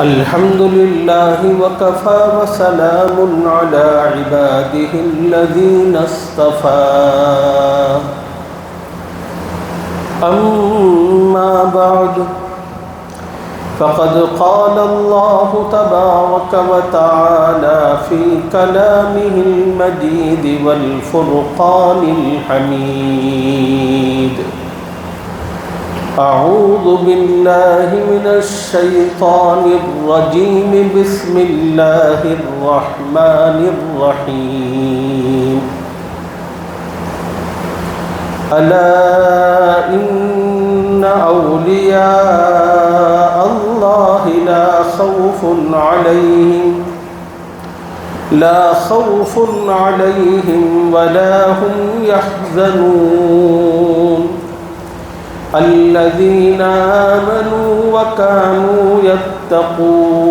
الحمد لله وكفى وسلام على عباده الذين اصطفى أما بعد فقد قال الله تبارك وتعالى في كلامه المجيد والفرقان الحميد أعوذ بالله من الشيطان الرجيم بسم الله الرحمن الرحيم ألا إن أولياء الله لا خوف عليهم ولا هم يحزنون الذين آمنوا وكانوا يتقون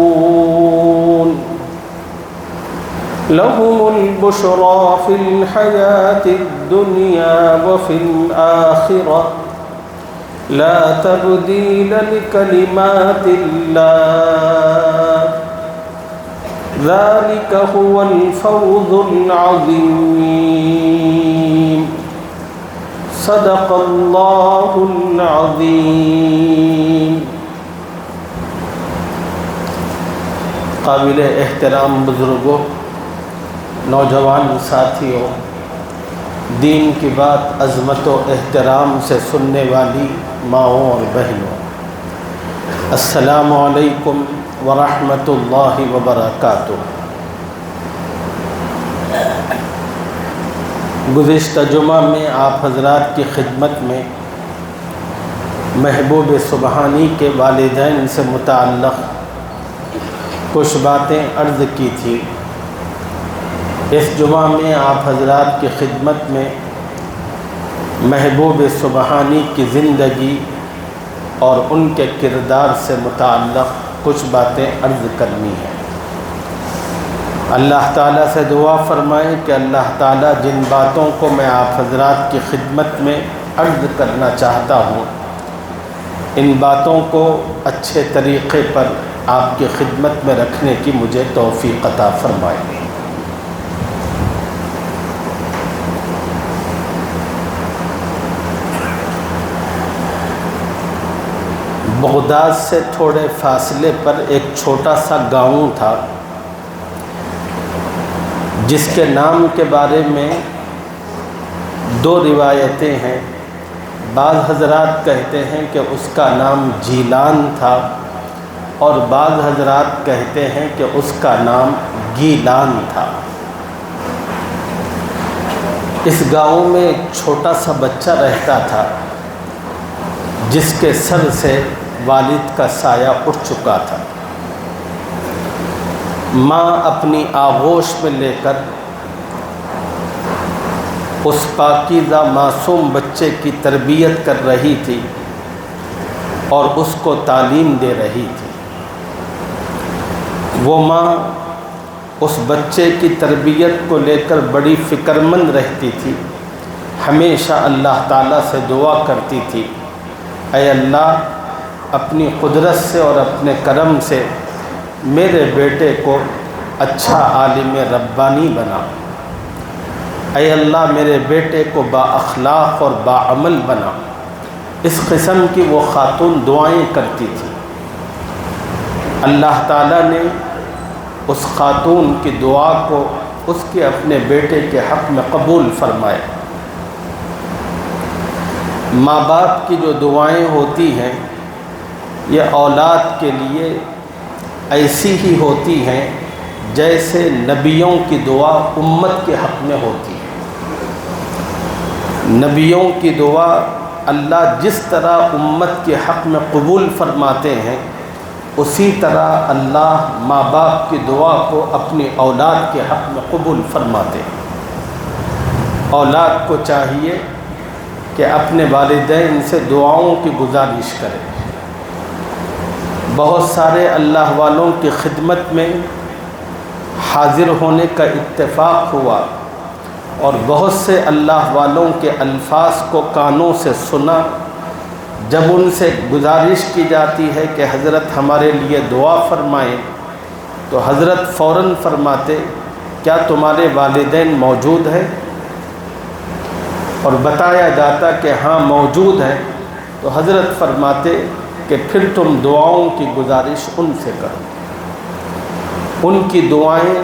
لهم البشرى في الحياة الدنيا وفي الآخرة لا تبديل لكلمات الله ذلك هو الفوز العظيم صدق اللہ العظیم۔ قابل احترام بزرگوں، نوجوان ساتھیوں، دین کی بات عظمت و احترام سے سننے والی ماؤں اور بہنوں، السلام علیکم ورحمۃ اللہ وبرکاتہ۔ گزشتہ جمعہ میں آپ حضرات کی خدمت میں محبوب سبحانی کے والدین سے متعلق کچھ باتیں عرض کی تھی۔ اس جمعہ میں آپ حضرات کی خدمت میں محبوب سبحانی کی زندگی اور ان کے کردار سے متعلق کچھ باتیں عرض کرنی ہیں۔ اللہ تعالیٰ سے دعا فرمائیں کہ اللہ تعالیٰ جن باتوں کو میں آپ حضرات کی خدمت میں عرض کرنا چاہتا ہوں، ان باتوں کو اچھے طریقے پر آپ کی خدمت میں رکھنے کی مجھے توفیق عطا فرمائیں۔ بغداد سے تھوڑے فاصلے پر ایک چھوٹا سا گاؤں تھا جس کے نام کے بارے میں دو روایتیں ہیں۔ بعض حضرات کہتے ہیں کہ اس کا نام جیلان تھا اور بعض حضرات کہتے ہیں کہ اس کا نام گیلان تھا۔ اس گاؤں میں ایک چھوٹا سا بچہ رہتا تھا جس کے سر سے والد کا سایہ اٹھ چکا تھا۔ ماں اپنی آغوش میں لے کر اس پاکیزہ معصوم بچے کی تربیت کر رہی تھی اور اس کو تعلیم دے رہی تھی۔ وہ ماں اس بچے کی تربیت کو لے کر بڑی فکر مند رہتی تھی، ہمیشہ اللہ تعالیٰ سے دعا کرتی تھی، اے اللہ اپنی قدرت سے اور اپنے کرم سے میرے بیٹے کو اچھا عالم ربانی بنا، اے اللہ میرے بیٹے کو با اخلاق اور با عمل بنا۔ اس قسم کی وہ خاتون دعائیں کرتی تھی۔ اللہ تعالیٰ نے اس خاتون کی دعا کو اس کے اپنے بیٹے کے حق میں قبول فرمایا۔ ماں باپ کی جو دعائیں ہوتی ہیں یہ اولاد کے لیے ایسی ہی ہوتی ہیں جیسے نبیوں کی دعا امت کے حق میں ہوتی ہے۔ نبیوں کی دعا اللہ جس طرح امت کے حق میں قبول فرماتے ہیں، اسی طرح اللہ ماں باپ کی دعا کو اپنی اولاد کے حق میں قبول فرماتے ہیں۔ اولاد کو چاہیے کہ اپنے والدین سے دعاؤں کی گزارش کرے۔ بہت سارے اللہ والوں کی خدمت میں حاضر ہونے کا اتفاق ہوا اور بہت سے اللہ والوں کے الفاظ کو کانوں سے سنا، جب ان سے گزارش کی جاتی ہے کہ حضرت ہمارے لیے دعا فرمائیں تو حضرت فوراً فرماتے کیا تمہارے والدین موجود ہیں؟ اور بتایا جاتا کہ ہاں موجود ہیں تو حضرت فرماتے کہ پھر تم دعاؤں کی گزارش ان سے کرو، ان کی دعائیں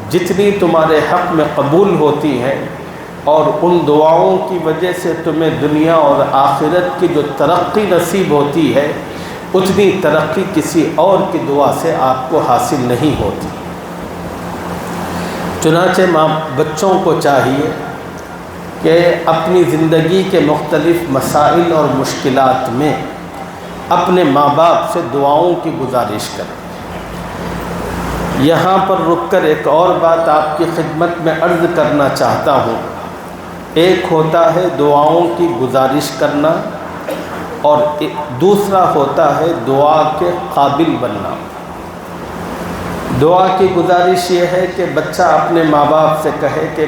جتنی تمہارے حق میں قبول ہوتی ہیں اور ان دعاؤں کی وجہ سے تمہیں دنیا اور آخرت کی جو ترقی نصیب ہوتی ہے اتنی ترقی کسی اور کی دعا سے آپ کو حاصل نہیں ہوتی۔ چنانچہ بچوں کو چاہیے کہ اپنی زندگی کے مختلف مسائل اور مشکلات میں اپنے ماں باپ سے دعاؤں کی گزارش کریں۔ یہاں پر رک کر ایک اور بات آپ کی خدمت میں عرض کرنا چاہتا ہوں۔ ایک ہوتا ہے دعاؤں کی گزارش کرنا اور دوسرا ہوتا ہے دعا کے قابل بننا۔ دعا کی گزارش یہ ہے کہ بچہ اپنے ماں باپ سے کہے کہ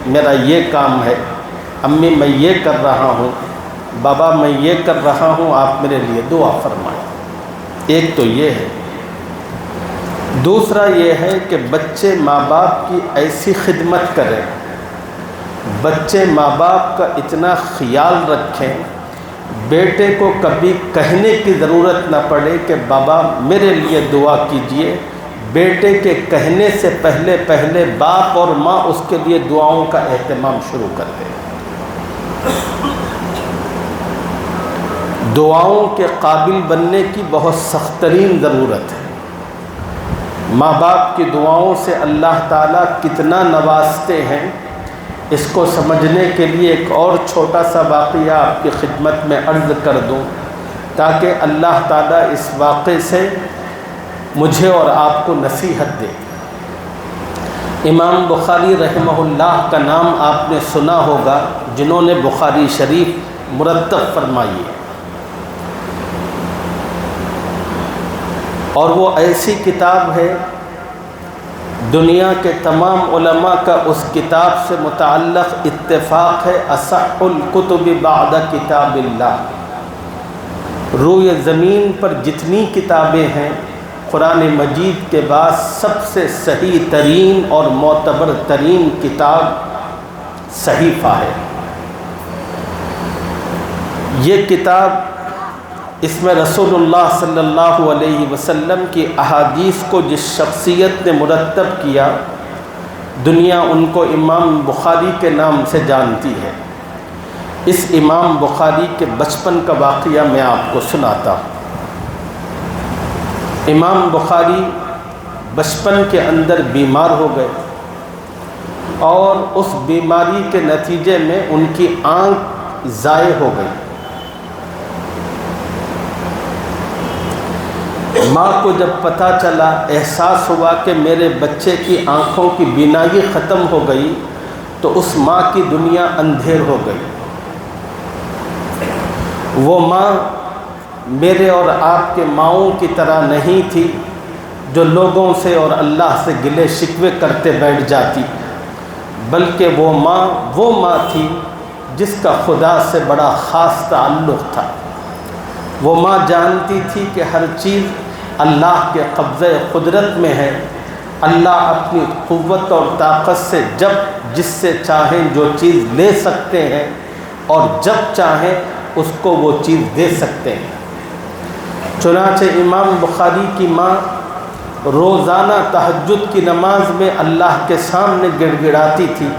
میرا یہ کام ہے، امی میں یہ کر رہا ہوں، بابا میں یہ کر رہا ہوں، آپ میرے لیے دعا فرمائیں۔ ایک تو یہ ہے۔ دوسرا یہ ہے کہ بچے ماں باپ کی ایسی خدمت کریں، بچے ماں باپ کا اتنا خیال رکھیں، بیٹے کو کبھی کہنے کی ضرورت نہ پڑے کہ بابا میرے لیے دعا کیجئے، بیٹے کے کہنے سے پہلے باپ اور ماں اس کے لیے دعاؤں کا اہتمام شروع کر دیں۔ دعاؤں کے قابل بننے کی بہت سخت ترین ضرورت ہے۔ ماں باپ کی دعاؤں سے اللہ تعالیٰ کتنا نوازتے ہیں، اس کو سمجھنے کے لیے ایک اور چھوٹا سا واقعہ آپ کی خدمت میں عرض کر دوں تاکہ اللہ تعالیٰ اس واقعے سے مجھے اور آپ کو نصیحت دے۔ امام بخاری رحمہ اللہ کا نام آپ نے سنا ہوگا، جنہوں نے بخاری شریف مرتب فرمائی ہے، اور وہ ایسی کتاب ہے دنیا کے تمام علماء کا اس کتاب سے متعلق اتفاق ہے، اصح الکتب بعد کتاب اللہ۔ روئے زمین پر جتنی کتابیں ہیں قرآن مجید کے بعد سب سے صحیح ترین اور معتبر ترین کتاب صحیفہ ہے۔ یہ کتاب، اس میں رسول اللہ صلی اللہ علیہ وسلم کی احادیث کو جس شخصیت نے مرتب کیا، دنیا ان کو امام بخاری کے نام سے جانتی ہے۔ اس امام بخاری کے بچپن کا واقعہ میں آپ کو سناتا ہوں۔ امام بخاری بچپن کے اندر بیمار ہو گئے اور اس بیماری کے نتیجے میں ان کی آنکھ ضائع ہو گئی۔ ماں کو جب پتہ چلا، احساس ہوا کہ میرے بچے کی آنکھوں کی بینائی ختم ہو گئی، تو اس ماں کی دنیا اندھیر ہو گئی۔ وہ ماں میرے اور آپ کے ماؤں کی طرح نہیں تھی جو لوگوں سے اور اللہ سے گلے شکوے کرتے بیٹھ جاتی، بلکہ وہ ماں تھی جس کا خدا سے بڑا خاص تعلق تھا۔ وہ ماں جانتی تھی کہ ہر چیز اللہ کے قبضہ قدرت میں ہے، اللہ اپنی قوت اور طاقت سے جس سے چاہیں جو چیز لے سکتے ہیں اور جب چاہیں اس کو وہ چیز دے سکتے ہیں۔ چنانچہ امام بخاری کی ماں روزانہ تہجد کی نماز میں اللہ کے سامنے گڑ گڑاتی تھی،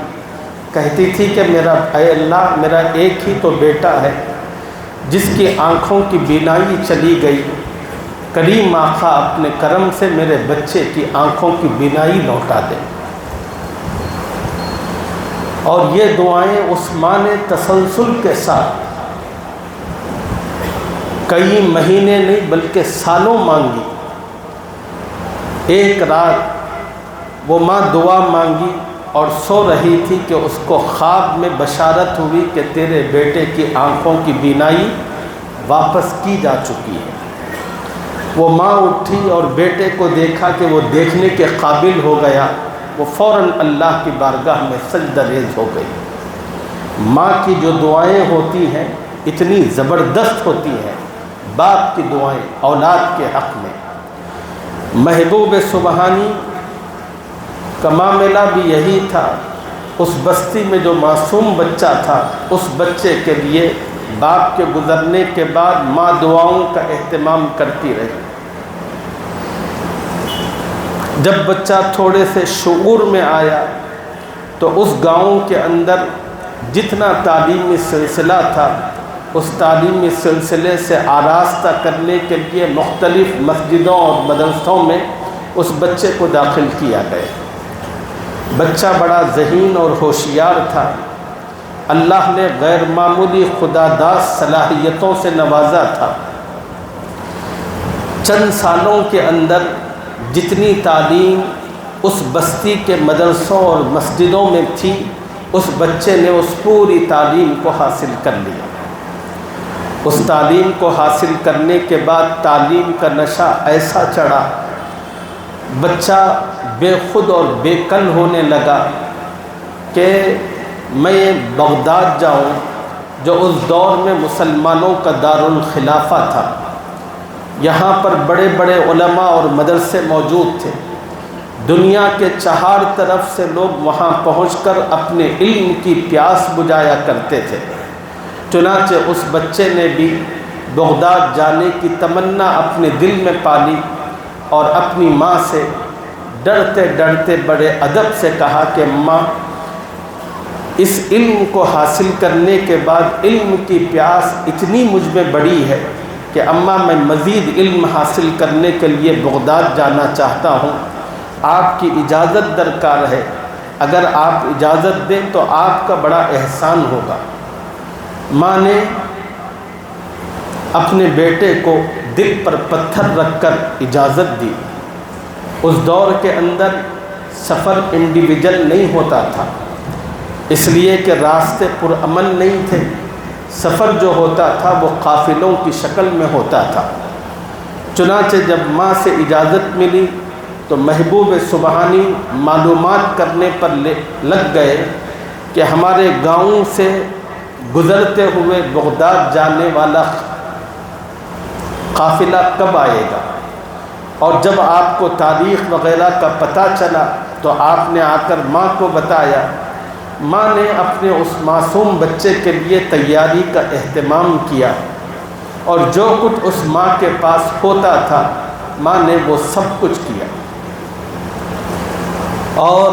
کہتی تھی کہ اے اللہ، میرا ایک ہی تو بیٹا ہے جس کی آنکھوں کی بینائی چلی گئی، کریم آقا اپنے کرم سے میرے بچے کی آنکھوں کی بینائی لوٹا دے۔ اور یہ دعائیں اس ماں نے تسلسل کے ساتھ کئی مہینے نہیں بلکہ سالوں مانگی۔ ایک رات وہ ماں دعا مانگی اور سو رہی تھی کہ اس کو خواب میں بشارت ہوئی کہ تیرے بیٹے کی آنکھوں کی بینائی واپس کی جا چکی ہے۔ وہ ماں اٹھی اور بیٹے کو دیکھا کہ وہ دیکھنے کے قابل ہو گیا، وہ فوراً اللہ کی بارگاہ میں سجدہ ریز ہو گئی۔ ماں کی جو دعائیں ہوتی ہیں اتنی زبردست ہوتی ہیں، باپ کی دعائیں اولاد کے حق میں۔ محبوب سبحانی کا معاملہ بھی یہی تھا، اس بستی میں جو معصوم بچہ تھا، اس بچے کے لیے باپ کے گزرنے کے بعد ماں دعاؤں کا اہتمام کرتی رہی۔ جب بچہ تھوڑے سے شعور میں آیا تو اس گاؤں کے اندر جتنا تعلیمی سلسلہ تھا، اس تعلیمی سلسلے سے آراستہ کرنے کے لیے مختلف مسجدوں اور مدرسوں میں اس بچے کو داخل کیا گیا۔ بچہ بڑا ذہین اور ہوشیار تھا، اللہ نے غیر معمولی خداداد صلاحیتوں سے نوازا تھا۔ چند سالوں کے اندر جتنی تعلیم اس بستی کے مدرسوں اور مسجدوں میں تھی، اس بچے نے اس پوری تعلیم کو حاصل کر لیا۔ اس تعلیم کو حاصل کرنے کے بعد تعلیم کا نشہ ایسا چڑھا، بچہ بے خود اور بے کل ہونے لگا کہ میں بغداد جاؤں، جو اس دور میں مسلمانوں کا دارالخلافہ تھا۔ یہاں پر بڑے بڑے علماء اور مدرسے موجود تھے، دنیا کے چہار طرف سے لوگ وہاں پہنچ کر اپنے علم کی پیاس بجھایا کرتے تھے۔ چنانچہ اس بچے نے بھی بغداد جانے کی تمنا اپنے دل میں پالی اور اپنی ماں سے ڈرتے ڈرتے بڑے ادب سے کہا کہ ماں، اس علم کو حاصل کرنے کے بعد علم کی پیاس اتنی مجھ میں بڑی ہے کہ اماں میں مزید علم حاصل کرنے کے لیے بغداد جانا چاہتا ہوں، آپ کی اجازت درکار ہے، اگر آپ اجازت دیں تو آپ کا بڑا احسان ہوگا۔ ماں نے اپنے بیٹے کو دل پر پتھر رکھ کر اجازت دی۔ اس دور کے اندر سفر انڈیویجول نہیں ہوتا تھا، اس لیے کہ راستے پرامن نہیں تھے، سفر جو ہوتا تھا وہ قافلوں کی شکل میں ہوتا تھا۔ چنانچہ جب ماں سے اجازت ملی تو محبوب سبحانی معلومات کرنے پر لگ گئے کہ ہمارے گاؤں سے گزرتے ہوئے بغداد جانے والا قافلہ کب آئے گا، اور جب آپ کو تاریخ وغیرہ کا پتہ چلا تو آپ نے آ کر ماں کو بتایا۔ ماں نے اپنے اس معصوم بچے کے لیے تیاری کا اہتمام کیا، اور جو کچھ اس ماں کے پاس ہوتا تھا ماں نے وہ سب کچھ کیا، اور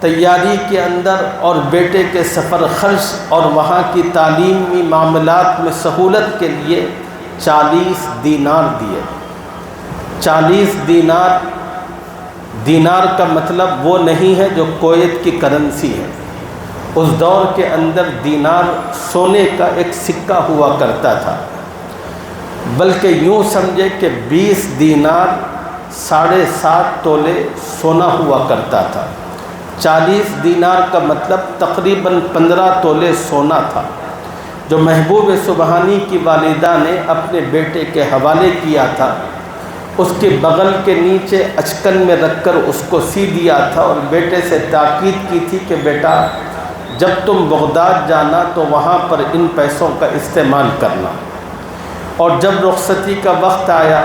تیاری کے اندر اور بیٹے کے سفر خرچ اور وہاں کی تعلیمی معاملات میں سہولت کے لیے 40 دینار دیے۔ 40 دینار، دینار کا مطلب وہ نہیں ہے جو کویت کی کرنسی ہے، اس دور کے اندر دینار سونے کا ایک سکہ ہوا کرتا تھا، بلکہ یوں سمجھے کہ 20 دینار 7.5 تولے سونا ہوا کرتا تھا۔ 40 دینار کا مطلب تقریباً 15 تولے سونا تھا، جو محبوب سبحانی کی والدہ نے اپنے بیٹے کے حوالے کیا تھا۔ اس کے بغل کے نیچے اچکن میں رکھ کر اس کو سی دیا تھا، اور بیٹے سے تاکید کی تھی کہ بیٹا جب تم بغداد جانا تو وہاں پر ان پیسوں کا استعمال کرنا۔ اور جب رخصتی کا وقت آیا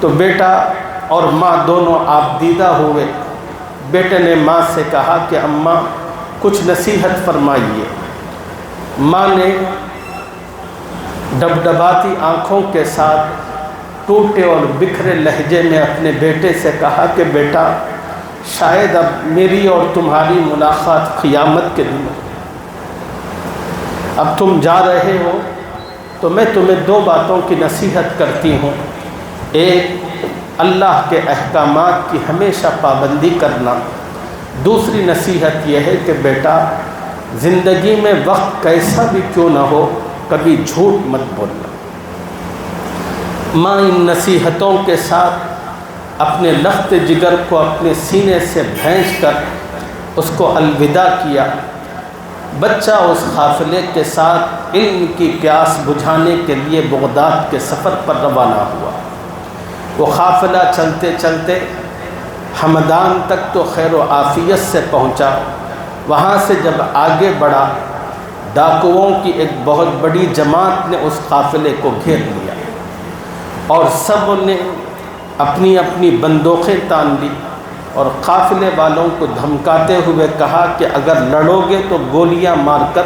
تو بیٹا اور ماں دونوں آبدیدہ ہوئے۔ بیٹے نے ماں سے کہا کہ اماں کچھ نصیحت فرمائیے۔ ماں نے ڈبڈباتی آنکھوں کے ساتھ ٹوٹے اور بکھرے لہجے میں اپنے بیٹے سے کہا کہ بیٹا شاید اب میری اور تمہاری ملاقات قیامت کے دن، اب تم جا رہے ہو تو میں تمہیں 2 باتوں کی نصیحت کرتی ہوں۔ ایک، اللہ کے احکامات کی ہمیشہ پابندی کرنا۔ دوسری نصیحت یہ ہے کہ بیٹا زندگی میں وقت کیسا بھی کیوں نہ ہو کبھی جھوٹ مت بولنا۔ ماں ان نصیحتوں کے ساتھ اپنے لخت جگر کو اپنے سینے سے بھینچ کر اس کو الوداع کیا۔ بچہ اس قافلے کے ساتھ علم کی پیاس بجھانے کے لیے بغداد کے سفر پر روانہ ہوا۔ وہ قافلہ چلتے چلتے ہمدان تک تو خیر و عافیت سے پہنچا۔ وہاں سے جب آگے بڑھا ڈاکوؤں کی ایک بہت بڑی جماعت نے اس قافلے کو گھیر لیا اور سب نے اپنی اپنی بندوقیں تان لی اور قافلے والوں کو دھمکاتے ہوئے کہا کہ اگر لڑو گے تو گولیاں مار کر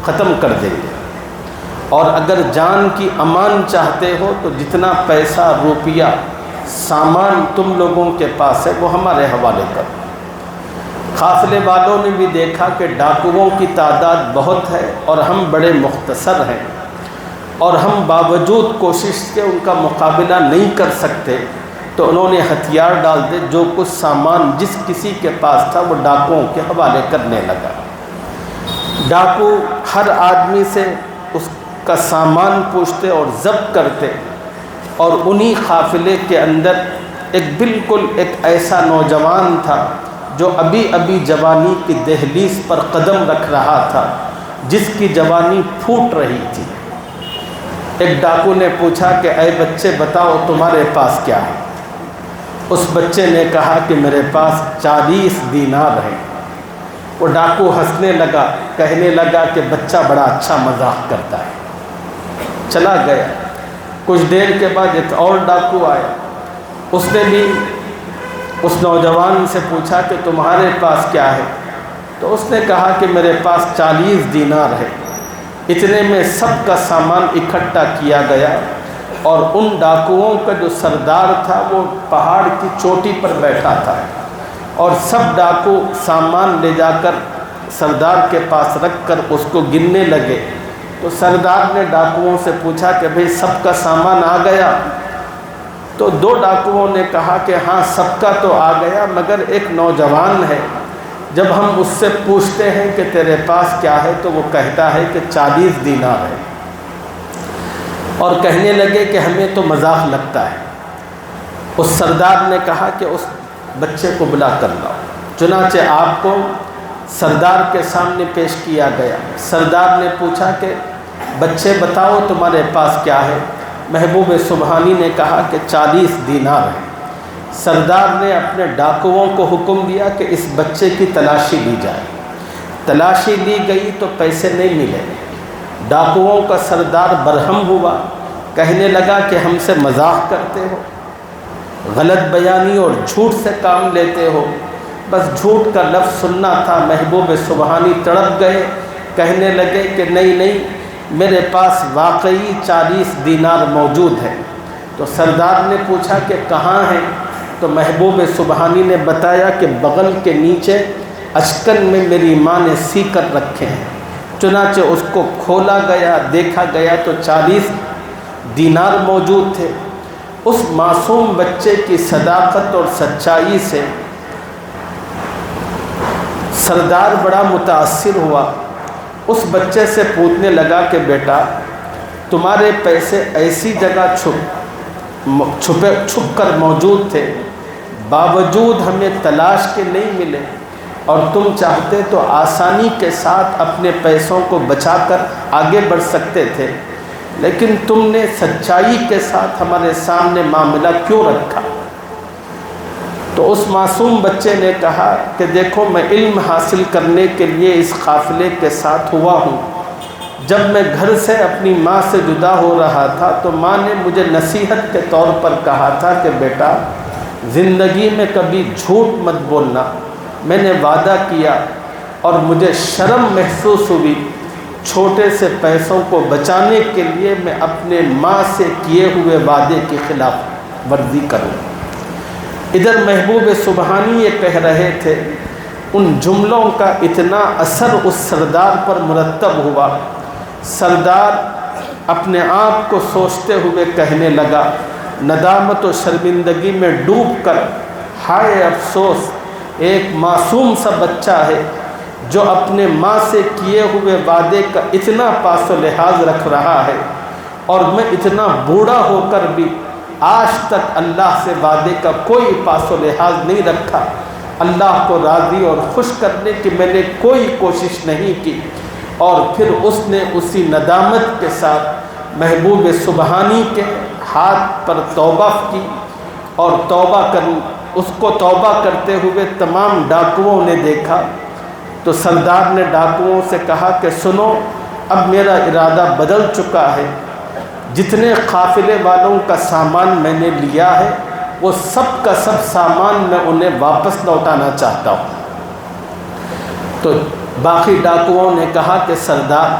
ختم کر دیں گے، اور اگر جان کی امان چاہتے ہو تو جتنا پیسہ روپیہ سامان تم لوگوں کے پاس ہے وہ ہمارے حوالے کرو۔ قافلے والوں نے بھی دیکھا کہ ڈاکوؤں کی تعداد بہت ہے اور ہم بڑے مختصر ہیں اور ہم باوجود کوشش کے ان کا مقابلہ نہیں کر سکتے، تو انہوں نے ہتھیار ڈال دے، جو کچھ سامان جس کسی کے پاس تھا وہ ڈاکوؤں کے حوالے کرنے لگا۔ ڈاکو ہر آدمی سے اس کا سامان پوچھتے اور ضبط کرتے، اور انہی قافلے کے اندر بالکل ایک ایسا نوجوان تھا جو ابھی ابھی جوانی کی دہلیز پر قدم رکھ رہا تھا، جس کی جوانی پھوٹ رہی تھی۔ ایک ڈاکو نے پوچھا کہ اے بچے بتاؤ تمہارے پاس کیا ہے؟ اس بچے نے کہا کہ میرے پاس 40 دینار ہیں۔ وہ ڈاکو ہنسنے لگا، کہنے لگا کہ بچہ بڑا اچھا مذاق کرتا ہے، چلا گیا۔ کچھ دیر کے بعد ایک اور ڈاکو آیا، اس نے بھی اس نوجوان سے پوچھا کہ تمہارے پاس کیا ہے؟ تو اس نے کہا کہ میرے پاس 40 دینار ہے۔ اتنے میں سب کا سامان اکٹھا کیا گیا اور ان ڈاکوؤں کا جو سردار تھا وہ پہاڑ کی چوٹی پر بیٹھا تھا، اور سب ڈاکو سامان لے جا کر سردار کے پاس رکھ کر اس کو گننے لگے۔ تو سردار نے ڈاکوؤں سے پوچھا کہ بھئی سب کا سامان آ گیا؟ تو 2 ڈاکوؤں نے کہا کہ ہاں سب کا تو آ گیا، مگر ایک نوجوان ہے، جب ہم اس سے پوچھتے ہیں کہ تیرے پاس کیا ہے تو وہ کہتا ہے کہ 40 دینار ہے، اور کہنے لگے کہ ہمیں تو مذاق لگتا ہے۔ اس سردار نے کہا کہ اس بچے کو بلا کر لاؤ۔ چنانچہ آپ کو سردار کے سامنے پیش کیا گیا۔ سردار نے پوچھا کہ بچے بتاؤ تمہارے پاس کیا ہے؟ محبوب سبحانی نے کہا کہ 40 دینار ہے۔ سردار نے اپنے ڈاکوؤں کو حکم دیا کہ اس بچے کی تلاشی لی جائے۔ تلاشی لی گئی تو پیسے نہیں ملے۔ ڈاکوؤں کا سردار برہم ہوا، کہنے لگا کہ ہم سے مذاق کرتے ہو، غلط بیانی اور جھوٹ سے کام لیتے ہو، بس جھوٹ کا لفظ سننا تھا۔ محبوب سبحانی تڑپ گئے، کہنے لگے کہ نہیں میرے پاس واقعی 40 دینار موجود ہے۔ تو سردار نے پوچھا کہ کہاں ہیں؟ تو محبوب سبحانی نے بتایا کہ بغل کے نیچے اشکن میں میری ماں نے سی کر رکھے ہیں۔ چنانچہ اس کو کھولا گیا، دیکھا گیا تو 40 دینار موجود تھے۔ اس معصوم بچے کی صداقت اور سچائی سے سردار بڑا متاثر ہوا۔ اس بچے سے پوچھنے لگا کہ بیٹا تمہارے پیسے ایسی جگہ چھپ کر موجود تھے، باوجود ہمیں تلاش کے نہیں ملے، اور تم چاہتے تو آسانی کے ساتھ اپنے پیسوں کو بچا کر آگے بڑھ سکتے تھے، لیکن تم نے سچائی کے ساتھ ہمارے سامنے معاملہ کیوں رکھا؟ تو اس معصوم بچے نے کہا کہ دیکھو میں علم حاصل کرنے کے لیے اس قافلے کے ساتھ ہوا ہوں۔ جب میں گھر سے اپنی ماں سے جدا ہو رہا تھا تو ماں نے مجھے نصیحت کے طور پر کہا تھا کہ بیٹا زندگی میں کبھی جھوٹ مت بولنا۔ میں نے وعدہ کیا اور مجھے شرم محسوس ہوئی، چھوٹے سے پیسوں کو بچانے کے لیے میں اپنے ماں سے کیے ہوئے وعدے کی خلاف ورزی کروں۔ ادھر محبوب سبحانی یہ کہہ رہے تھے، ان جملوں کا اتنا اثر اس سردار پر مرتب ہوا۔ سردار اپنے آپ کو سوچتے ہوئے کہنے لگا، ندامت و شرمندگی میں ڈوب کر ہائے افسوس، ایک معصوم سا بچہ ہے جو اپنے ماں سے کیے ہوئے وعدے کا اتنا پاس و لحاظ رکھ رہا ہے، اور میں اتنا بوڑھا ہو کر بھی آج تک اللہ سے وعدے کا کوئی پاس و لحاظ نہیں رکھا۔ اللہ کو راضی اور خوش کرنے کی میں نے کوئی کوشش نہیں کی۔ اور پھر اس نے اسی ندامت کے ساتھ محبوب سبحانی کے ہاتھ پر توبہ کی، اور اس کو توبہ کرتے ہوئے تمام ڈاکوؤں نے دیکھا۔ تو سردار نے ڈاکوؤں سے کہا کہ سنو، اب میرا ارادہ بدل چکا ہے، جتنے قافلے والوں کا سامان میں نے لیا ہے وہ سب کا سب سامان میں انہیں واپس لوٹانا چاہتا ہوں۔ تو باقی ڈاکوؤں نے کہا کہ سردار،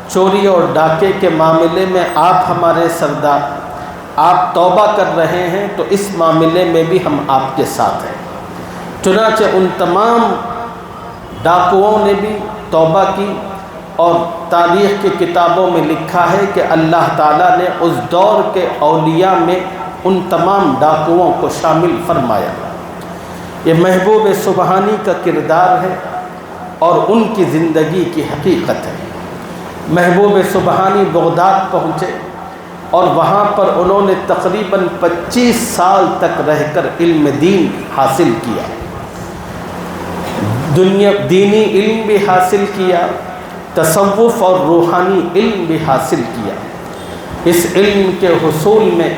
چوری اور ڈاکے کے معاملے میں آپ ہمارے سردار، آپ توبہ کر رہے ہیں تو اس معاملے میں بھی ہم آپ کے ساتھ ہیں۔ چنانچہ ان تمام ڈاکوؤں نے بھی توبہ کی، اور تاریخ کی کتابوں میں لکھا ہے کہ اللہ تعالیٰ نے اس دور کے اولیاء میں ان تمام ڈاکوؤں کو شامل فرمایا۔ یہ محبوب سبحانی کا کردار ہے اور ان کی زندگی کی حقیقت ہے۔ محبوب سبحانی بغداد پہنچے اور وہاں پر انہوں نے تقریباً 25 سال تک رہ کر علم دین حاصل کیا، دینی علم بھی حاصل کیا، تصوف اور روحانی علم بھی حاصل کیا۔ اس علم کے حصول میں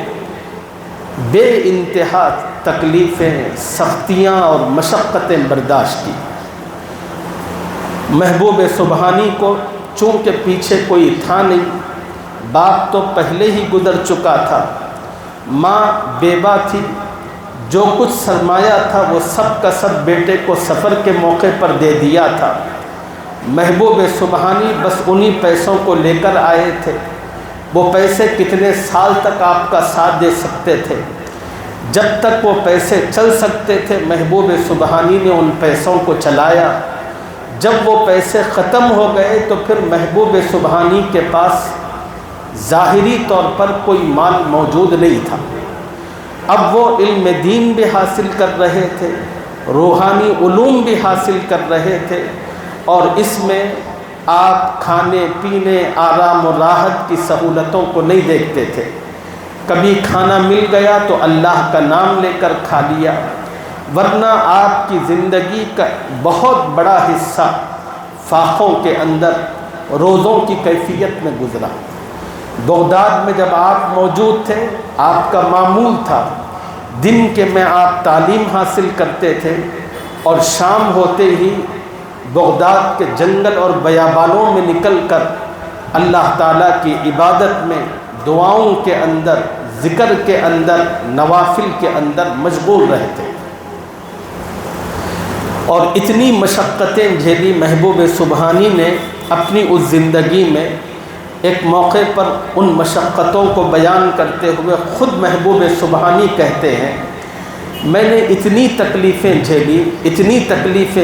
بے انتہا تکلیفیں، سختیاں اور مشقتیں برداشت کی۔ محبوب سبحانی کو چونکہ پیچھے کوئی تھا نہیں، باپ تو پہلے ہی گزر چکا تھا، ماں بیوہ تھی، جو کچھ سرمایہ تھا وہ سب کا سب بیٹے کو سفر کے موقع پر دے دیا تھا۔ محبوب سبحانی بس انہی پیسوں کو لے کر آئے تھے۔ وہ پیسے کتنے سال تک آپ کا ساتھ دے سکتے تھے؟ جب تک وہ پیسے چل سکتے تھے محبوب سبحانی نے ان پیسوں کو چلایا۔ جب وہ پیسے ختم ہو گئے تو پھر محبوب سبحانی کے پاس ظاہری طور پر کوئی مال موجود نہیں تھا۔ اب وہ علم دین بھی حاصل کر رہے تھے، روحانی علوم بھی حاصل کر رہے تھے، اور اس میں آپ کھانے پینے، آرام و راحت کی سہولتوں کو نہیں دیکھتے تھے۔ کبھی کھانا مل گیا تو اللہ کا نام لے کر کھا لیا، ورنہ آپ کی زندگی کا بہت بڑا حصہ فاقوں کے اندر روزوں کی کیفیت میں گزرا۔ بغداد میں جب آپ موجود تھے، آپ کا معمول تھا دن کے میں آپ تعلیم حاصل کرتے تھے، اور شام ہوتے ہی بغداد کے جنگل اور بیابانوں میں نکل کر اللہ تعالیٰ کی عبادت میں، دعاؤں کے اندر، ذکر کے اندر، نوافل کے اندر مشغول رہتے۔ اور اتنی مشقتیں جھیلی محبوب سبحانی نے اپنی اس زندگی میں۔ ایک موقع پر ان مشقتوں کو بیان کرتے ہوئے خود محبوب سبحانی کہتے ہیں، میں نے اتنی تکلیفیں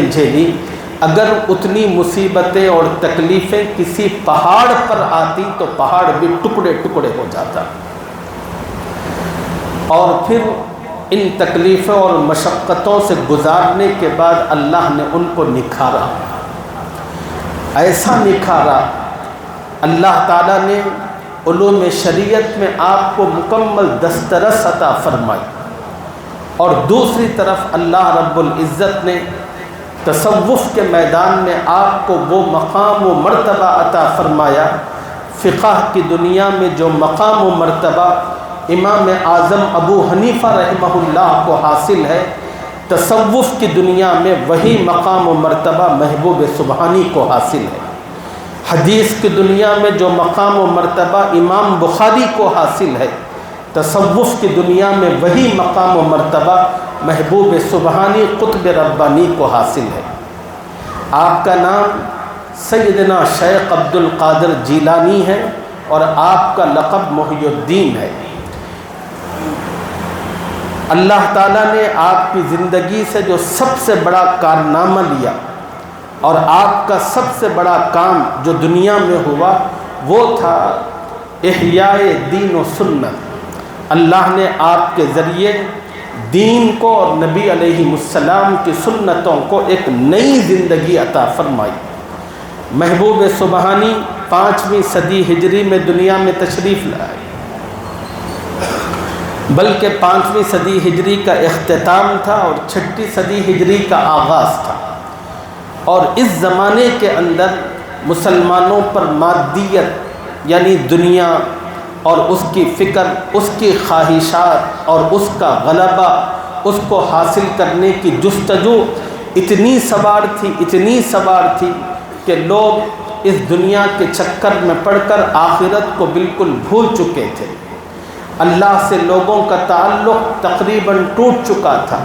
جھیلی، اگر اتنی مصیبتیں اور تکلیفیں کسی پہاڑ پر آتی تو پہاڑ بھی ٹکڑے ٹکڑے ہو جاتا۔ اور پھر ان تکلیفوں اور مشقتوں سے گزارنے کے بعد اللہ نے ان کو نکھارا، ایسا نکھارا۔ اللہ تعالیٰ نے علوم شریعت میں آپ کو مکمل دسترس عطا فرمائی، اور دوسری طرف اللہ رب العزت نے تصوف کے میدان میں آپ کو وہ مقام و مرتبہ عطا فرمایا۔ فقہ کی دنیا میں جو مقام و مرتبہ امام اعظم ابو حنیفہ رحمہ اللہ کو حاصل ہے، تصوف کی دنیا میں وہی مقام و مرتبہ محبوب سبحانی کو حاصل ہے۔ حدیث کی دنیا میں جو مقام و مرتبہ امام بخاری کو حاصل ہے، تصوف کی دنیا میں وہی مقام و مرتبہ محبوب سبحانی قطب ربانی کو حاصل ہے۔ آپ کا نام سیدنا شیخ عبد القادر جیلانی ہے، اور آپ کا لقب محی الدین ہے۔ اللہ تعالیٰ نے آپ کی زندگی سے جو سب سے بڑا کارنامہ لیا، اور آپ کا سب سے بڑا کام جو دنیا میں ہوا، وہ تھا احیاء دین و سنت۔ اللہ نے آپ کے ذریعے دین کو اور نبی علیہ السلام کی سنتوں کو ایک نئی زندگی عطا فرمائی۔ محبوب سبحانی 5ویں صدی ہجری میں دنیا میں تشریف لائے، بلکہ 5ویں صدی ہجری کا اختتام تھا اور 6 صدی ہجری کا آغاز تھا۔ اور اس زمانے کے اندر مسلمانوں پر مادیت یعنی دنیا اور اس کی فکر، اس کی خواہشات اور اس کا غلبہ، اس کو حاصل کرنے کی جستجو اتنی سوار تھی کہ لوگ اس دنیا کے چکر میں پڑ کر آخرت کو بالکل بھول چکے تھے۔ اللہ سے لوگوں کا تعلق تقریباً ٹوٹ چکا تھا،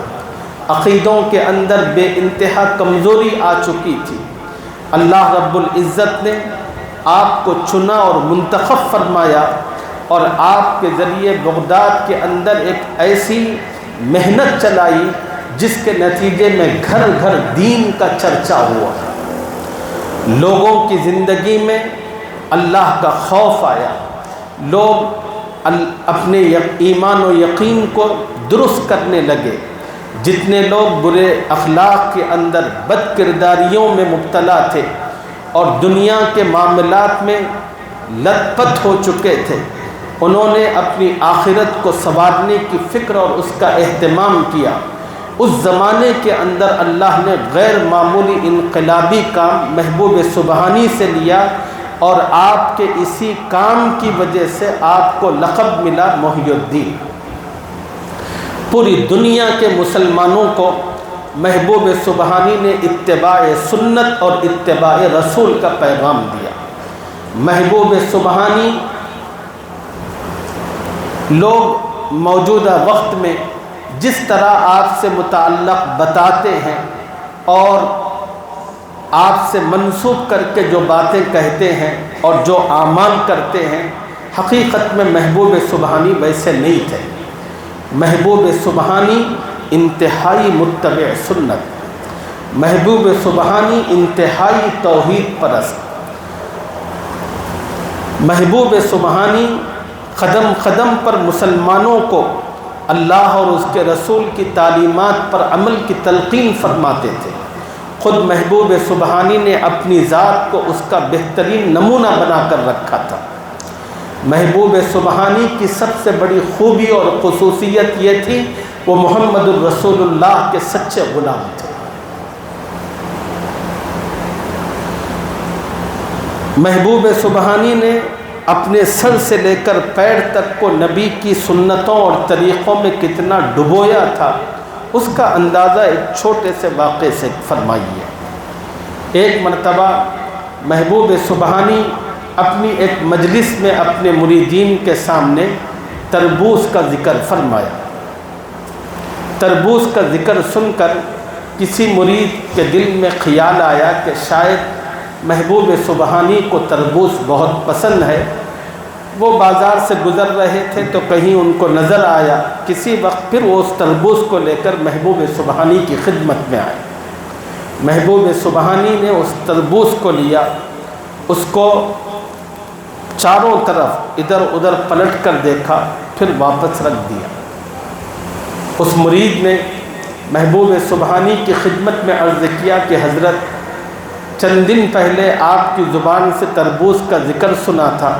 عقیدوں کے اندر بے انتہا کمزوری آ چکی تھی۔ اللہ رب العزت نے آپ کو چنا اور منتخب فرمایا اور آپ کے ذریعے بغداد کے اندر ایک ایسی محنت چلائی جس کے نتیجے میں گھر گھر دین کا چرچا ہوا، لوگوں کی زندگی میں اللہ کا خوف آیا، لوگ اپنے ایمان و یقین کو درست کرنے لگے۔ جتنے لوگ برے اخلاق کے اندر بد کرداریوں میں مبتلا تھے اور دنیا کے معاملات میں لت پت ہو چکے تھے، انہوں نے اپنی آخرت کو سنوارنے کی فکر اور اس کا اہتمام کیا۔ اس زمانے کے اندر اللہ نے غیر معمولی انقلابی کام محبوب سبحانی سے لیا اور آپ کے اسی کام کی وجہ سے آپ کو لقب ملا محی الدین۔ پوری دنیا کے مسلمانوں کو محبوب سبحانی نے اتباع سنت اور اتباع رسول کا پیغام دیا۔ محبوب سبحانی لوگ موجودہ وقت میں جس طرح آپ سے متعلق بتاتے ہیں اور آپ سے منسوب کر کے جو باتیں کہتے ہیں اور جو اعمال کرتے ہیں، حقیقت میں محبوب سبحانی ویسے نہیں تھے۔ محبوب سبحانی انتہائی متبع سنت، محبوب سبحانی انتہائی توحید پرست، محبوب سبحانی قدم قدم پر مسلمانوں کو اللہ اور اس کے رسول کی تعلیمات پر عمل کی تلقین فرماتے تھے۔ خود محبوب سبحانی نے اپنی ذات کو اس کا بہترین نمونہ بنا کر رکھا تھا۔ محبوب سبحانی کی سب سے بڑی خوبی اور خصوصیت یہ تھی، وہ محمد الرسول اللہ کے سچے غلام تھے۔ محبوب سبحانی نے اپنے سر سے لے کر پیر تک کو نبی کی سنتوں اور طریقوں میں کتنا ڈبویا تھا، اس کا اندازہ ایک چھوٹے سے واقعے سے فرمائیے۔ ایک مرتبہ محبوب سبحانی اپنی ایک مجلس میں اپنے مریدین کے سامنے تربوز کا ذکر فرمایا۔ تربوز کا ذکر سن کر کسی مرید کے دل میں خیال آیا کہ شاید محبوب سبحانی کو تربوز بہت پسند ہے۔ وہ بازار سے گزر رہے تھے تو کہیں ان کو نظر آیا، کسی وقت پھر وہ اس تربوز کو لے کر محبوب سبحانی کی خدمت میں آئے۔ محبوب سبحانی نے اس تربوز کو لیا، اس کو چاروں طرف ادھر ادھر پلٹ کر دیکھا، پھر واپس رکھ دیا۔ اس مرید نے محبوب سبحانی کی خدمت میں عرض کیا کہ حضرت، چند دن پہلے آپ کی زبان سے تربوز کا ذکر سنا تھا،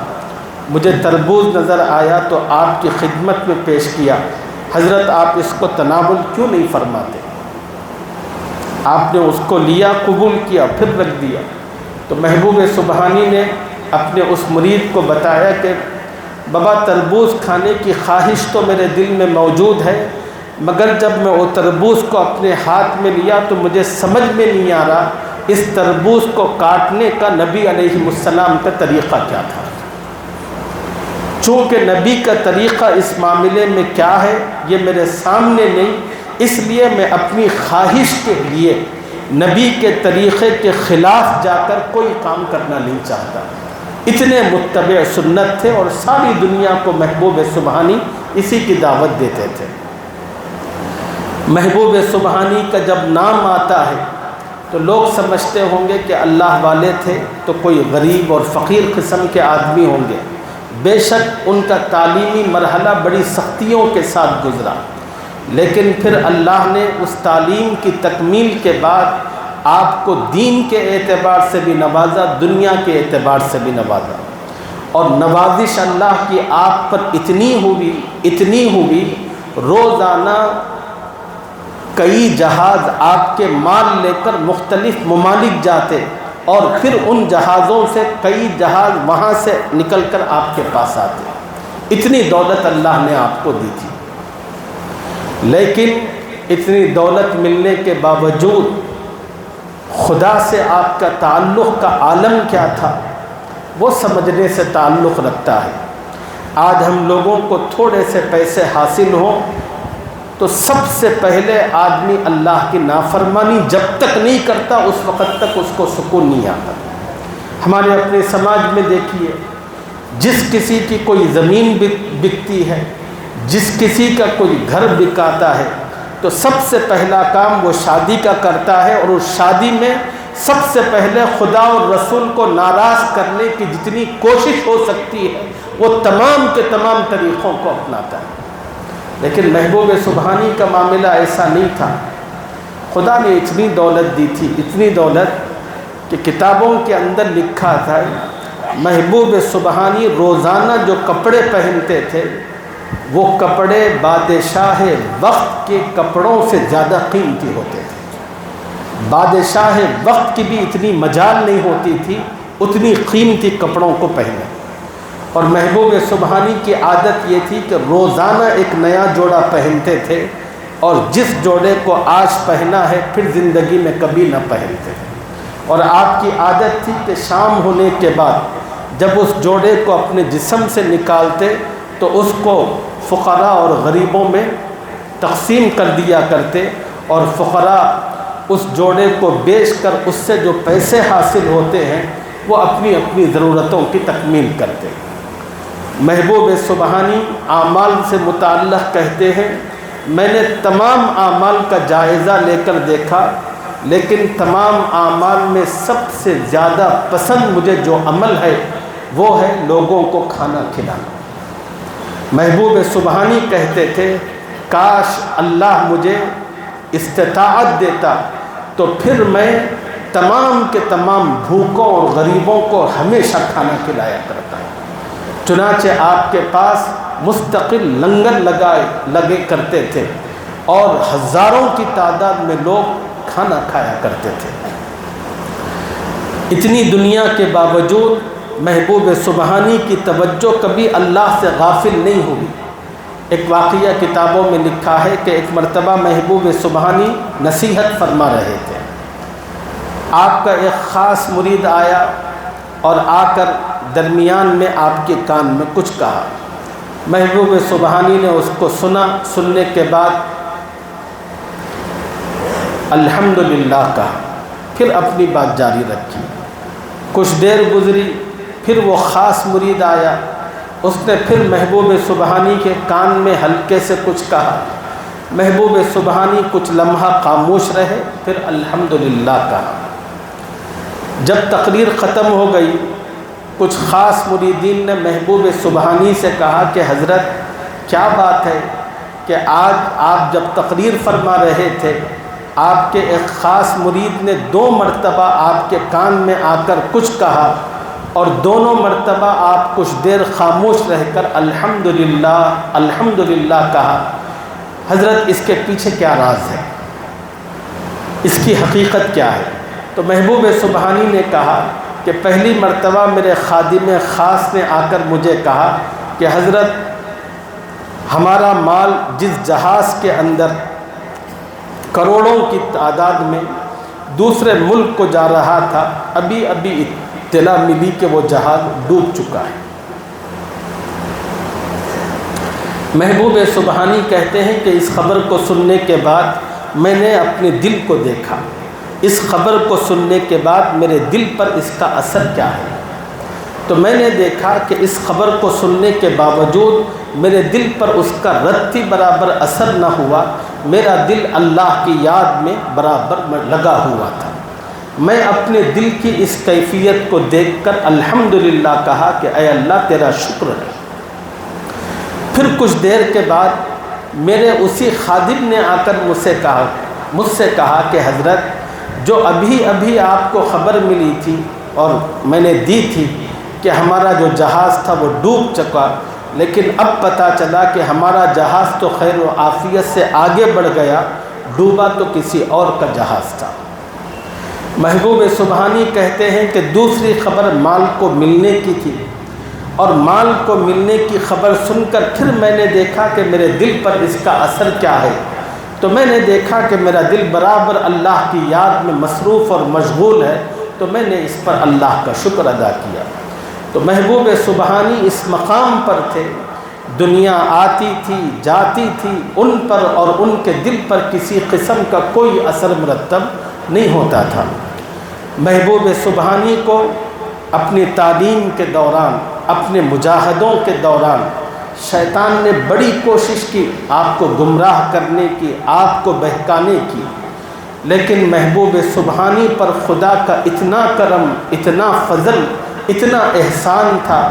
مجھے تربوز نظر آیا تو آپ کی خدمت میں پیش کیا۔ حضرت آپ اس کو تناول کیوں نہیں فرماتے؟ آپ نے اس کو لیا، قبول کیا، پھر رکھ دیا۔ تو محبوب سبحانی نے اپنے اس مرید کو بتایا کہ بابا، تربوز کھانے کی خواہش تو میرے دل میں موجود ہے، مگر جب میں وہ تربوز کو اپنے ہاتھ میں لیا تو مجھے سمجھ میں نہیں آ رہا اس تربوز کو کاٹنے کا نبی علیہ السلام کا طریقہ کیا تھا۔ چونکہ نبی کا طریقہ اس معاملے میں کیا ہے یہ میرے سامنے نہیں، اس لیے میں اپنی خواہش کے لیے نبی کے طریقے کے خلاف جا کر کوئی کام کرنا نہیں چاہتا۔ اتنے متبع سنت تھے اور ساری دنیا کو محبوب سبحانی اسی کی دعوت دیتے تھے۔ محبوب سبحانی کا جب نام آتا ہے تو لوگ سمجھتے ہوں گے کہ اللہ والے تھے تو کوئی غریب اور فقیر قسم کے آدمی ہوں گے۔ بے شک ان کا تعلیمی مرحلہ بڑی سختیوں کے ساتھ گزرا، لیکن پھر اللہ نے اس تعلیم کی تکمیل کے بعد آپ کو دین کے اعتبار سے بھی نوازا، دنیا کے اعتبار سے بھی نوازا، اور نوازش اللہ کی آپ پر اتنی ہوئی روزانہ کئی جہاز آپ کے مال لے کر مختلف ممالک جاتے اور پھر ان جہازوں سے کئی جہاز وہاں سے نکل کر آپ کے پاس آتے۔ اتنی دولت اللہ نے آپ کو دی تھی، لیکن اتنی دولت ملنے کے باوجود خدا سے آپ کا تعلق کا عالم کیا تھا وہ سمجھنے سے تعلق رکھتا ہے۔ آج ہم لوگوں کو تھوڑے سے پیسے حاصل ہوں تو سب سے پہلے آدمی اللہ کی نافرمانی جب تک نہیں کرتا اس وقت تک اس کو سکون نہیں آتا۔ ہمارے اپنے سماج میں دیکھیے، جس کسی کی کوئی زمین بکتی ہے، جس کسی کا کوئی گھر بکاتا ہے تو سب سے پہلا کام وہ شادی کا کرتا ہے، اور اس شادی میں سب سے پہلے خدا اور رسول کو ناراض کرنے کی جتنی کوشش ہو سکتی ہے وہ تمام کے تمام طریقوں کو اپناتا ہے۔ لیکن محبوب سبحانی کا معاملہ ایسا نہیں تھا۔ خدا نے اتنی دولت دی تھی، اتنی دولت کہ کتابوں کے اندر لکھا تھا محبوب سبحانی روزانہ جو کپڑے پہنتے تھے وہ کپڑے بادشاہ وقت کے کپڑوں سے زیادہ قیمتی ہوتے تھے۔ بادشاہ وقت کی بھی اتنی مجال نہیں ہوتی تھی اتنی قیمتی کپڑوں کو پہنے۔ اور محبوب سبحانی کی عادت یہ تھی کہ روزانہ ایک نیا جوڑا پہنتے تھے، اور جس جوڑے کو آج پہنا ہے پھر زندگی میں کبھی نہ پہنتے۔ اور آپ کی عادت تھی کہ شام ہونے کے بعد جب اس جوڑے کو اپنے جسم سے نکالتے تو اس کو فقراء اور غریبوں میں تقسیم کر دیا کرتے، اور فقراء اس جوڑے کو بیچ کر اس سے جو پیسے حاصل ہوتے ہیں وہ اپنی اپنی ضرورتوں کی تکمیل کرتے۔ محبوب سبحانی اعمال سے متعلق کہتے ہیں، میں نے تمام اعمال کا جائزہ لے کر دیکھا، لیکن تمام اعمال میں سب سے زیادہ پسند مجھے جو عمل ہے وہ ہے لوگوں کو کھانا کھلانا۔ محبوب سبحانی کہتے تھے کاش اللہ مجھے استطاعت دیتا تو پھر میں تمام کے تمام بھوکوں اور غریبوں کو ہمیشہ کھانا کھلایا کرتا۔ چنانچہ آپ کے پاس مستقل لنگر لگے کرتے تھے اور ہزاروں کی تعداد میں لوگ کھانا کھایا کرتے تھے۔ اتنی دنیا کے باوجود محبوب سبحانی کی توجہ کبھی اللہ سے غافل نہیں ہوئی۔ ایک واقعہ کتابوں میں لکھا ہے کہ ایک مرتبہ محبوب سبحانی نصیحت فرما رہے تھے، آپ کا ایک خاص مرید آیا اور آ کر درمیان میں آپ کے کان میں کچھ کہا۔ محبوب سبحانی نے اس کو سنا، سننے کے بعد الحمدللہ کہا، پھر اپنی بات جاری رکھی۔ کچھ دیر گزری، پھر وہ خاص مرید آیا، اس نے پھر محبوب سبحانی کے کان میں ہلکے سے کچھ کہا۔ محبوب سبحانی کچھ لمحہ خاموش رہے، پھر الحمدللہ کہا۔ جب تقریر ختم ہو گئی، کچھ خاص مریدین نے محبوب سبحانی سے کہا کہ حضرت کیا بات ہے کہ آج آپ جب تقریر فرما رہے تھے آپ کے ایک خاص مرید نے 2 مرتبہ آپ کے کان میں آ کر کچھ کہا، اور دونوں مرتبہ آپ کچھ دیر خاموش رہ کر الحمدللہ الحمدللہ کہا۔ حضرت اس کے پیچھے کیا راز ہے، اس کی حقیقت کیا ہے؟ تو محبوب سبحانی نے کہا کہ پہلی مرتبہ میرے خادم خاص نے آ کر مجھے کہا کہ حضرت ہمارا مال جس جہاز کے اندر کروڑوں کی تعداد میں دوسرے ملک کو جا رہا تھا، ابھی اطلاع ملی کہ وہ جہاز ڈوب چکا ہے۔ محبوب سبحانی کہتے ہیں کہ اس خبر کو سننے کے بعد میں نے اپنے دل کو دیکھا، اس خبر کو سننے کے بعد میرے دل پر اس کا اثر کیا ہے؟ تو میں نے دیکھا کہ اس خبر کو سننے کے باوجود میرے دل پر اس کا رتی برابر اثر نہ ہوا، میرا دل اللہ کی یاد میں برابر لگا ہوا تھا۔ میں اپنے دل کی اس کیفیت کو دیکھ کر الحمدللہ کہا کہ اے اللہ تیرا شکر ہے۔ پھر کچھ دیر کے بعد میرے اسی خادم نے آ کر مجھ سے کہا کہ حضرت جو ابھی آپ کو خبر ملی تھی اور میں نے دی تھی کہ ہمارا جو جہاز تھا وہ ڈوب چکا، لیکن اب پتہ چلا کہ ہمارا جہاز تو خیر و عافیت سے آگے بڑھ گیا، ڈوبا تو کسی اور کا جہاز تھا۔ محبوب سبحانی کہتے ہیں کہ دوسری خبر مال کو ملنے کی تھی، اور مال کو ملنے کی خبر سن کر پھر میں نے دیکھا کہ میرے دل پر اس کا اثر کیا ہے۔ تو میں نے دیکھا کہ میرا دل برابر اللہ کی یاد میں مصروف اور مشغول ہے، تو میں نے اس پر اللہ کا شکر ادا کیا۔ تو محبوب سبحانی اس مقام پر تھے، دنیا آتی تھی جاتی تھی، ان پر اور ان کے دل پر کسی قسم کا کوئی اثر مرتب نہیں ہوتا تھا۔ محبوب سبحانی کو اپنی تعلیم کے دوران، اپنے مجاہدوں کے دوران شیطان نے بڑی کوشش کی آپ کو گمراہ کرنے کی، آپ کو بہکانے کی، لیکن محبوب سبحانی پر خدا کا اتنا کرم، اتنا فضل، اتنا احسان تھا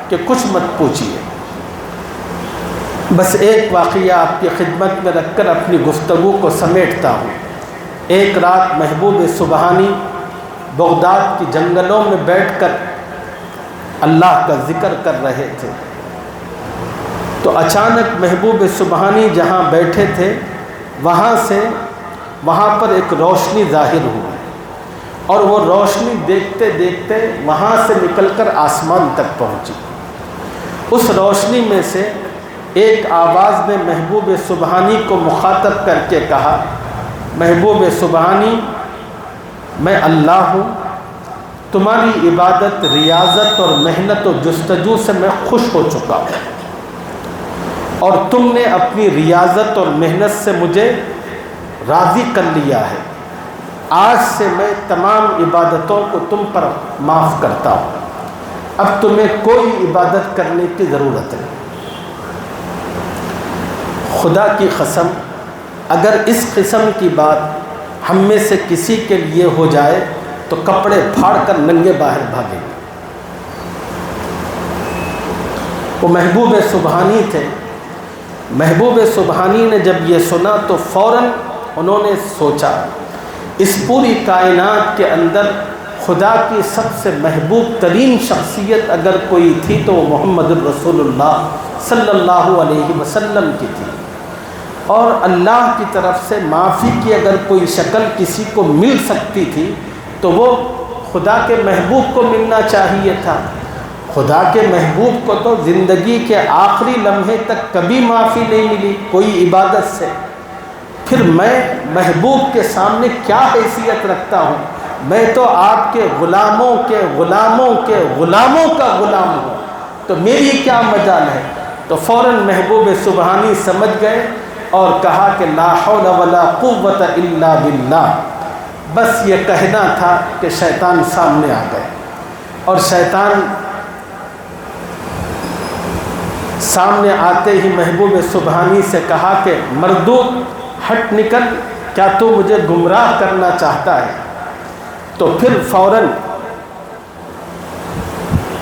کہ کچھ مت پوچھیے۔ بس ایک واقعہ آپ کی خدمت میں رکھ کر اپنی گفتگو کو سمیٹتا ہوں۔ ایک رات محبوب سبحانی بغداد کی جنگلوں میں بیٹھ کر اللہ کا ذکر کر رہے تھے، تو اچانک محبوب سبحانی جہاں بیٹھے تھے وہاں پر ایک روشنی ظاہر ہوئی، اور وہ روشنی دیکھتے دیکھتے وہاں سے نکل کر آسمان تک پہنچی۔ اس روشنی میں سے ایک آواز نے محبوب سبحانی کو مخاطب کر کے کہا، محبوب سبحانی، میں اللہ ہوں، تمہاری عبادت، ریاضت اور محنت و جستجو سے میں خوش ہو چکا ہوں، اور تم نے اپنی ریاضت اور محنت سے مجھے راضی کر لیا ہے۔ آج سے میں تمام عبادتوں کو تم پر معاف کرتا ہوں، اب تمہیں کوئی عبادت کرنے کی ضرورت نہیں۔ خدا کی قسم، اگر اس قسم کی بات ہم میں سے کسی کے لیے ہو جائے تو کپڑے پھاڑ کر ننگے باہر بھاگیں گے۔ وہ محبوب سبحانی تھے۔ محبوب سبحانی نے جب یہ سنا تو فوراً انہوں نے سوچا، اس پوری کائنات کے اندر خدا کی سب سے محبوب ترین شخصیت اگر کوئی تھی تو وہ محمد الرسول اللہ صلی اللہ علیہ وسلم کی تھی، اور اللہ کی طرف سے معافی کی اگر کوئی شکل کسی کو مل سکتی تھی تو وہ خدا کے محبوب کو ملنا چاہیے تھا۔ خدا کے محبوب کو تو زندگی کے آخری لمحے تک کبھی معافی نہیں ملی کوئی عبادت سے، پھر میں محبوب کے سامنے کیا حیثیت رکھتا ہوں؟ میں تو آپ کے غلاموں کے غلاموں کے غلاموں کا غلام ہوں، تو میری کیا مجال ہے؟ تو فوراً محبوب سبحانی سمجھ گئے اور کہا کہ لا حول ولا قوت الا باللہ۔ بس یہ کہنا تھا کہ شیطان سامنے آ گئے، اور شیطان سامنے آتے ہی محبوب سبحانی سے کہا کہ مردود، ہٹ نکل، کیا تو مجھے گمراہ کرنا چاہتا ہے؟ تو پھر فوراً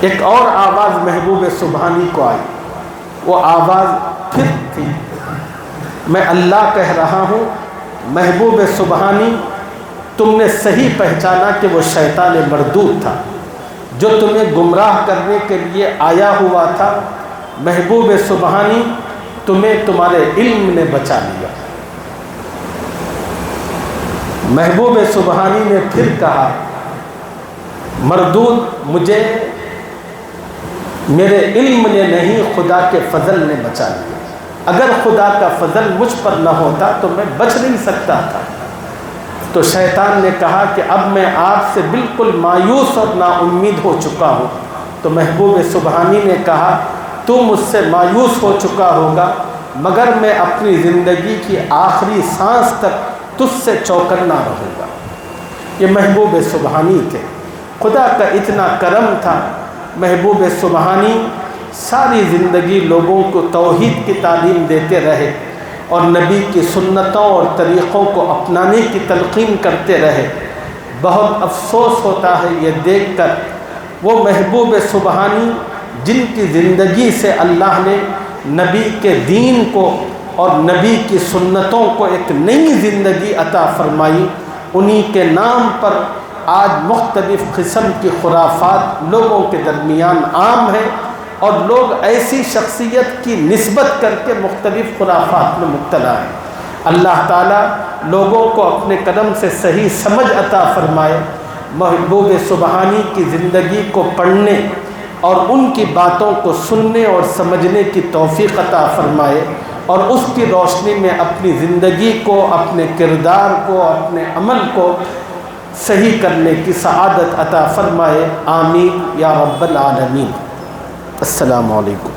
ایک اور آواز محبوب سبحانی کو آئی، وہ آواز پھر تھی، میں اللہ کہہ رہا ہوں، محبوب سبحانی، تم نے صحیح پہچانا کہ وہ شیطان مردود تھا جو تمہیں گمراہ کرنے کے لیے آیا ہوا تھا۔ محبوب سبحانی، تمہیں تمہارے علم نے بچا لیا۔ محبوب سبحانی نے پھر کہا، مردود، مجھے میرے علم نے نہیں، خدا کے فضل نے بچا لیا۔ اگر خدا کا فضل مجھ پر نہ ہوتا تو میں بچ نہیں سکتا تھا۔ تو شیطان نے کہا کہ اب میں آپ سے بالکل مایوس اور نا امید ہو چکا ہوں۔ تو محبوب سبحانی نے کہا، تو مجھ سے مایوس ہو چکا ہوگا، مگر میں اپنی زندگی کی آخری سانس تک تجھ سے چوکنا رہوں گا۔ یہ محبوب سبحانی تھے۔ خدا کا اتنا کرم تھا، محبوب سبحانی ساری زندگی لوگوں کو توحید کی تعلیم دیتے رہے اور نبی کی سنتوں اور طریقوں کو اپنانے کی تلقین کرتے رہے۔ بہت افسوس ہوتا ہے یہ دیکھ کر، وہ محبوب سبحانی جن کی زندگی سے اللہ نے نبی کے دین کو اور نبی کی سنتوں کو ایک نئی زندگی عطا فرمائی، انہی کے نام پر آج مختلف قسم کی خرافات لوگوں کے درمیان عام ہیں، اور لوگ ایسی شخصیت کی نسبت کر کے مختلف خرافات میں مبتلا ہیں۔ اللہ تعالیٰ لوگوں کو اپنے کرم سے صحیح سمجھ عطا فرمائے، محبوب سبحانی کی زندگی کو پڑھنے اور ان کی باتوں کو سننے اور سمجھنے کی توفیق عطا فرمائے۔ اور اس کی روشنی میں اپنی زندگی کو، اپنے کردار کو، اپنے عمل کو صحیح کرنے کی سعادت عطا فرمائے، آمین یا رب العالمین۔ السلام علیکم۔